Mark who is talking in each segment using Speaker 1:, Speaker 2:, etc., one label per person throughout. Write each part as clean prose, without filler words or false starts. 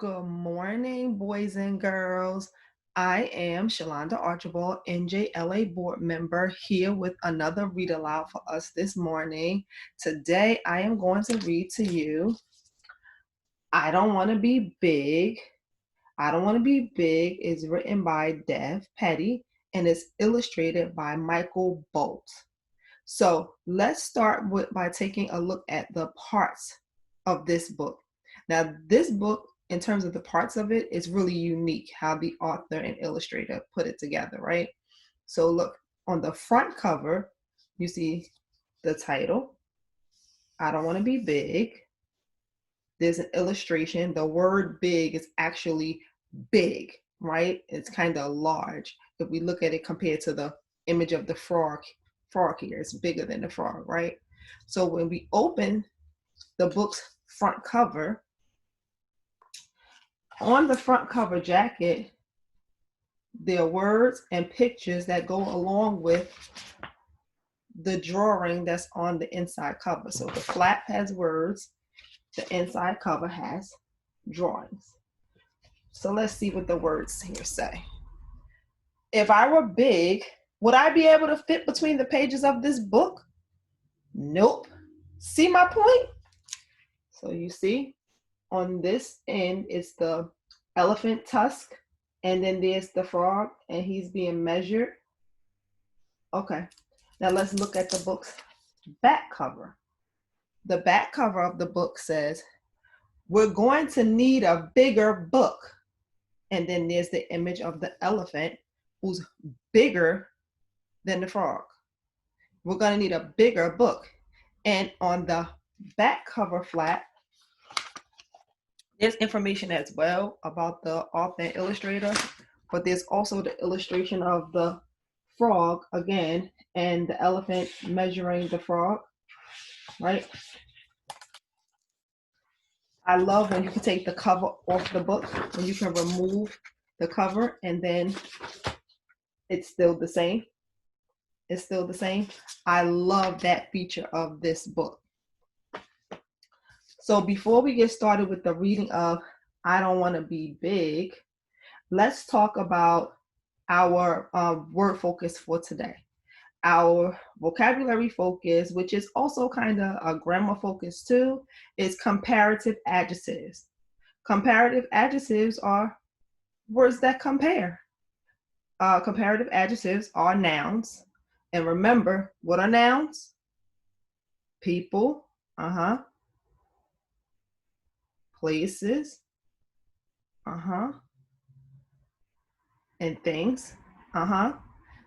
Speaker 1: Good morning, boys and girls. I am Shalonda Archibald, NJLA board member, here with another read aloud for us this morning. Today, I am going to read to you, I Don't Want to Be Big. I Don't Want to Be Big is written by Dev Petty and is illustrated by Michael Bolt. So let's start by taking a look at the parts of this book. Now, this book, in terms of the parts of it, is really unique how the author and illustrator put it together, right? So look, on the front cover, you see the title, I Don't Want to Be Big. There's an illustration. The word big is actually big, right? It's kind of large. If we look at it compared to the image of the frog here, it's bigger than the frog, right? So when we open the book's front cover, on the front cover jacket, there are words and pictures that go along with the drawing that's on the inside cover. So the flap has words, the inside cover has drawings. So let's see what the words here say. If I were big, would I be able to fit between the pages of this book? Nope. See my point? So you see, on this end is the elephant tusk, and then there's the frog, and he's being measured. Okay, now let's look at the book's back cover. The back cover of the book says, we're going to need a bigger book. And then there's the image of the elephant who's bigger than the frog. We're going to need a bigger book. And on the back cover flap, there's information as well about the author and illustrator, but there's also the illustration of the frog again and the elephant measuring the frog, right? I love when you can take the cover off the book, when you can remove the cover and then it's still the same. It's still the same. I love that feature of this book. So before we get started with the reading of I Don't Want to Be Big, let's talk about our word focus for today. Our vocabulary focus, which is also kind of a grammar focus too, is comparative adjectives. Comparative adjectives are words that compare. Comparative adjectives are nouns. And remember, what are nouns? People, places, and things,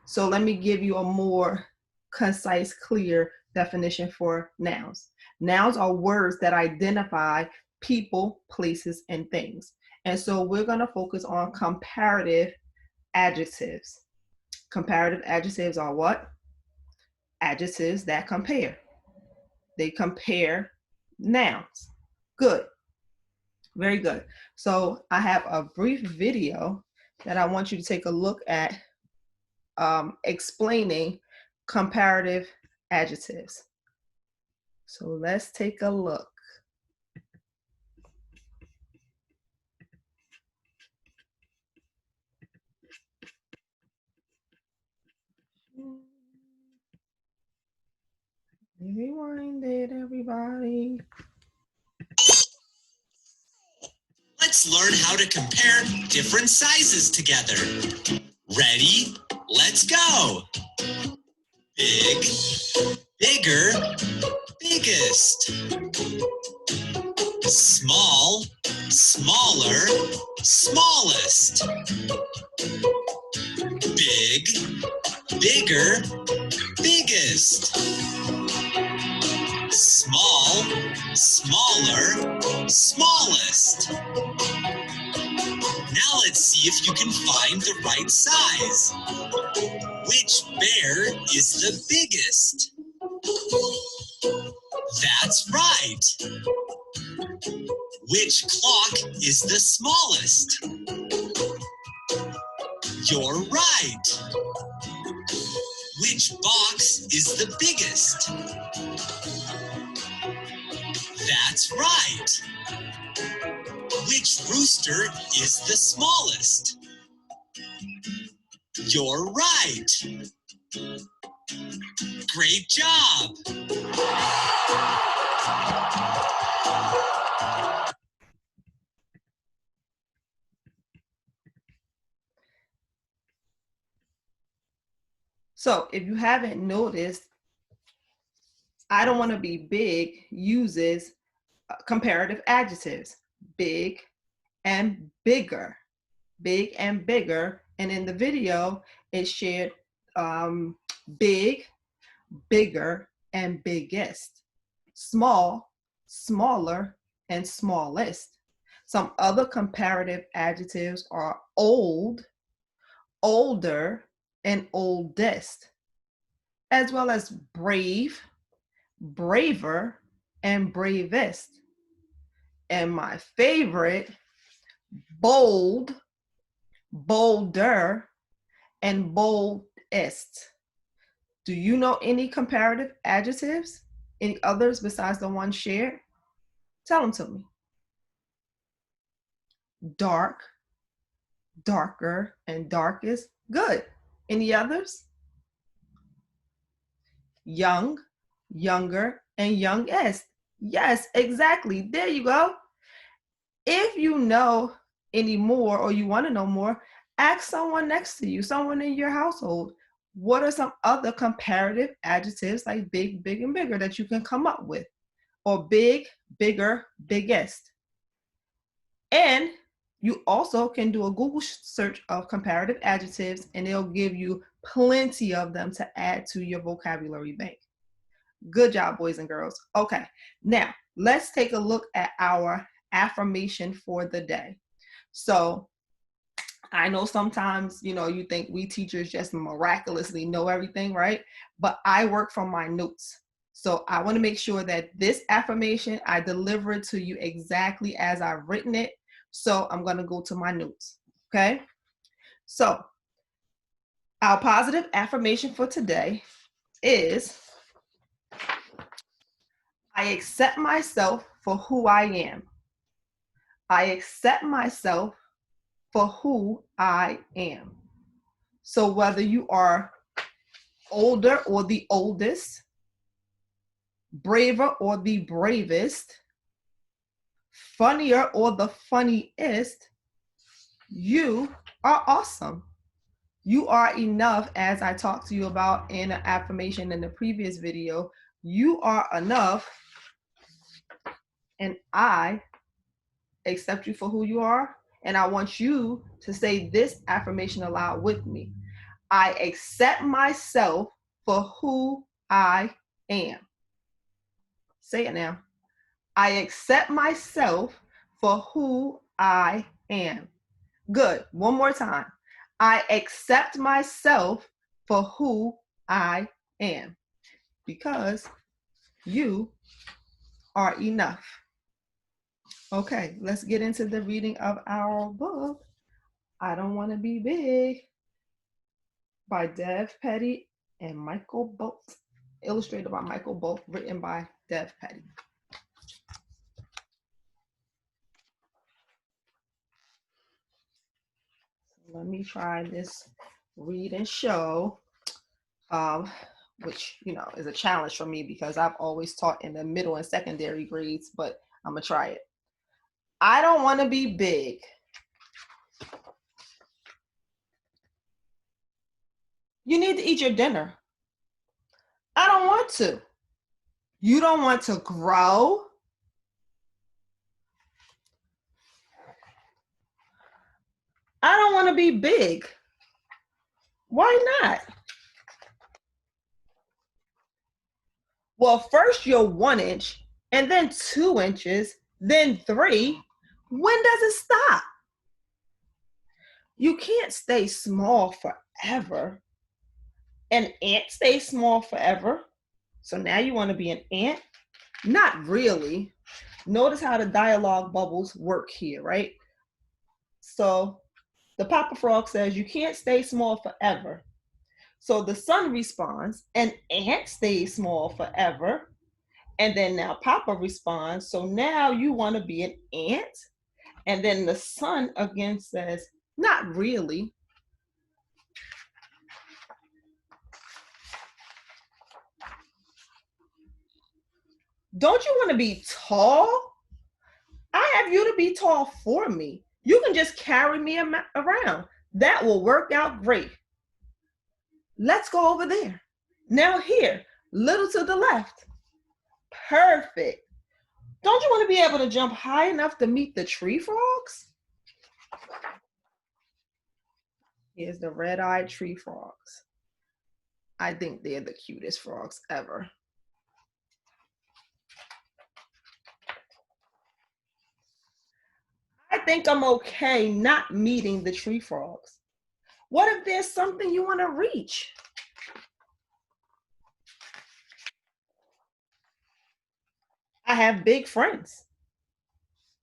Speaker 1: So let me give you a more concise, clear definition for nouns. Nouns are words that identify people, places, and things. And so we're going to focus on comparative adjectives. Comparative adjectives are what? Adjectives that compare. They compare nouns. Good. Very good. So I have a brief video that I want you to take a look at explaining comparative adjectives. So let's take a look. Rewind it, everybody.
Speaker 2: Let's learn how to compare different sizes together. Ready? Let's go. Big, bigger, biggest. Small, smaller, smallest. Big, bigger, biggest. Small, smaller, smallest. Now let's see if you can find the right size. Which bear is the biggest? That's right. Which clock is the smallest? You're right. Which box is the biggest? That's right. Which rooster is the smallest? You're right. Great job.
Speaker 1: So if you haven't noticed, I don't want to be big uses comparative adjectives, big and bigger, big and bigger. And in the video, it shared big, bigger, and biggest, small, smaller, and smallest. Some other comparative adjectives are old, older, and oldest, as well as brave, braver, and bravest. And my favorite, bold, bolder, and boldest. Do you know any comparative adjectives? Any others besides the one shared? Tell them to me. Dark, darker, and darkest. Good. Any others? Young, younger, and youngest. Yes, exactly. There you go. If you know any more or you want to know more, ask someone next to you, someone in your household. What are some other comparative adjectives like big, big, and bigger that you can come up with? Or big, bigger, biggest. And you also can do a Google search of comparative adjectives and it'll give you plenty of them to add to your vocabulary bank. Good job, boys and girls. Okay, now let's take a look at our affirmation for the day. So I know sometimes, you think we teachers just miraculously know everything, right? But I work from my notes. So I want to make sure that this affirmation, I deliver it to you exactly as I've written it. So I'm going to go to my notes. Okay. So our positive affirmation for today is I accept myself for who I am. I accept myself for who I am. So whether you are older or the oldest, braver or the bravest, funnier or the funniest, you are awesome. You are enough, as I talked to you about in an affirmation in the previous video. You are enough, and I accept you for who you are. And I want you to say this affirmation aloud with me. I accept myself for who I am. Say it now. I accept myself for who I am. Good. One more time. I accept myself for who I am because you are enough. Okay, let's get into the reading of our book, I Don't Want to Be Big by Dev Petty and Michael Bolt, illustrated by Michael Bolt, written by Dev Petty. Let me try this read and show, which, is a challenge for me because I've always taught in the middle and secondary grades, but I'm going to try it. I don't want to be big. You need to eat your dinner. I don't want to. You don't want to grow. I don't want to be big. Why not? Well, first you're 1 inch, and then 2 inches, then 3. When does it stop? You can't stay small forever. An ant stays small forever. So now you want to be an ant? Not really. Notice how the dialogue bubbles work here, right? So the Papa Frog says you can't stay small forever. So the son responds, an ant stays small forever. And then now Papa responds, so now you want to be an ant? And then the sun again says, not really. Don't you want to be tall? I have you to be tall for me. You can just carry me around. That will work out great. Let's go over there. Now here, little to the left. Perfect. Don't you want to be able to jump high enough to meet the tree frogs? Here's the red-eyed tree frogs. I think they're the cutest frogs ever. I think I'm okay not meeting the tree frogs. What if there's something you want to reach? I have big friends.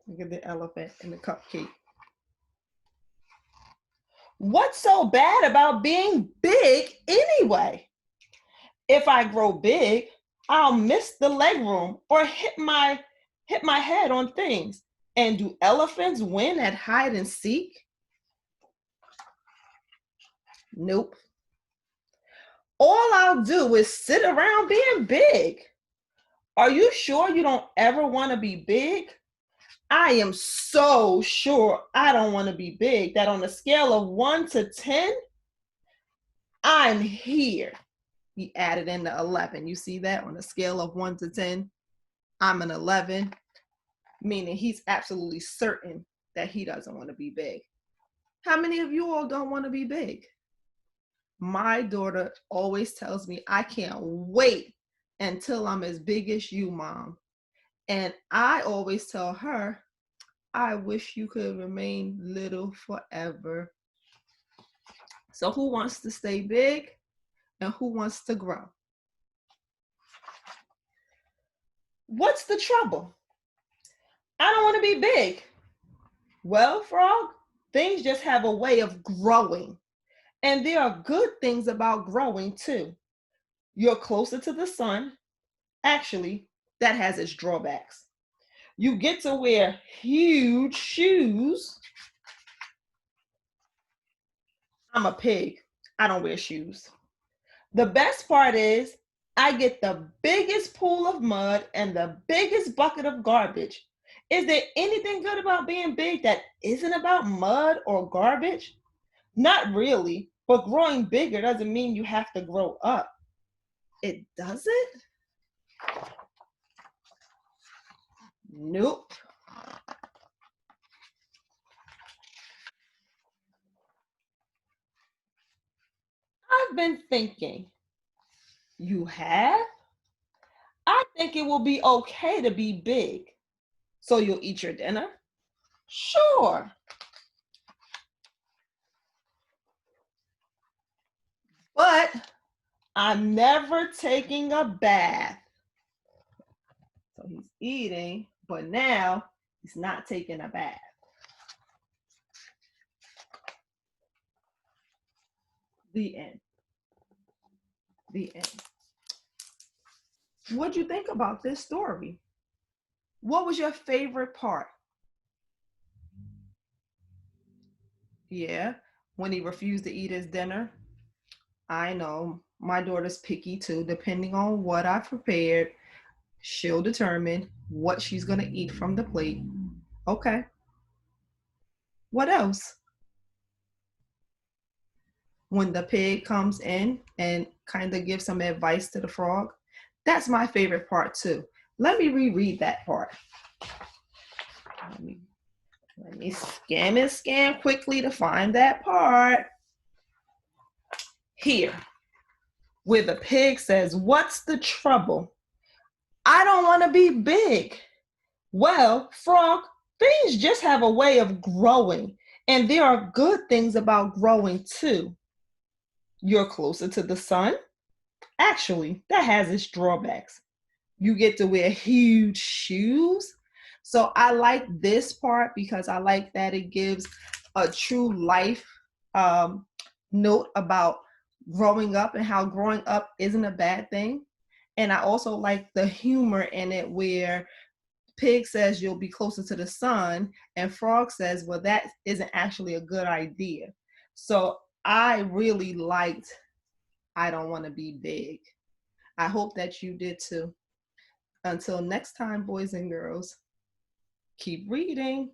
Speaker 1: Look at the elephant and the cupcake. What's so bad about being big anyway? If I grow big, I'll miss the leg room or hit my head on things. And do elephants win at hide and seek? Nope. All I'll do is sit around being big. Are you sure you don't ever want to be big? I am so sure I don't want to be big that on a scale of 1 to 10, I'm here. He added in the 11. You see that? On a scale of 1 to 10, I'm an 11, meaning he's absolutely certain that he doesn't want to be big. How many of you all don't want to be big? My daughter always tells me, I can't wait until I'm as big as you, Mom. And I always tell her, I wish you could remain little forever. So who wants to stay big and who wants to grow? What's the trouble? I don't want to be big. Well, frog, things just have a way of growing. And there are good things about growing too. You're closer to the sun. Actually, that has its drawbacks. You get to wear huge shoes. I'm a pig. I don't wear shoes. The best part is I get the biggest pool of mud and the biggest bucket of garbage. Is there anything good about being big that isn't about mud or garbage? Not really, but growing bigger doesn't mean you have to grow up. It doesn't? Nope. I've been thinking. You have? I think it will be okay to be big. So you'll eat your dinner? Sure. But I'm never taking a bath. So he's eating, but now he's not taking a bath. The end. The end. What'd you think about this story? What was your favorite part? Yeah, when he refused to eat his dinner. I know my daughter's picky too. Depending on what I prepared, she'll determine what she's going to eat from the plate. Okay. What else? When the pig comes in and kind of gives some advice to the frog. That's my favorite part too. Let me reread that part. Let me scan quickly to find that part. Here, where the pig says, what's the trouble? I don't want to be big. Well, frog, things just have a way of growing, and there are good things about growing too. You're closer to the sun. Actually, that has its drawbacks. You get to wear huge shoes. So I like this part because I like that it gives a true life note about growing up and how growing up isn't a bad thing. And I also like the humor in it where Pig says you'll be closer to the sun, and Frog says, well, that isn't actually a good idea. So I really liked I Don't Want to Be Big. I hope that you did too. Until next time, boys and girls, keep reading.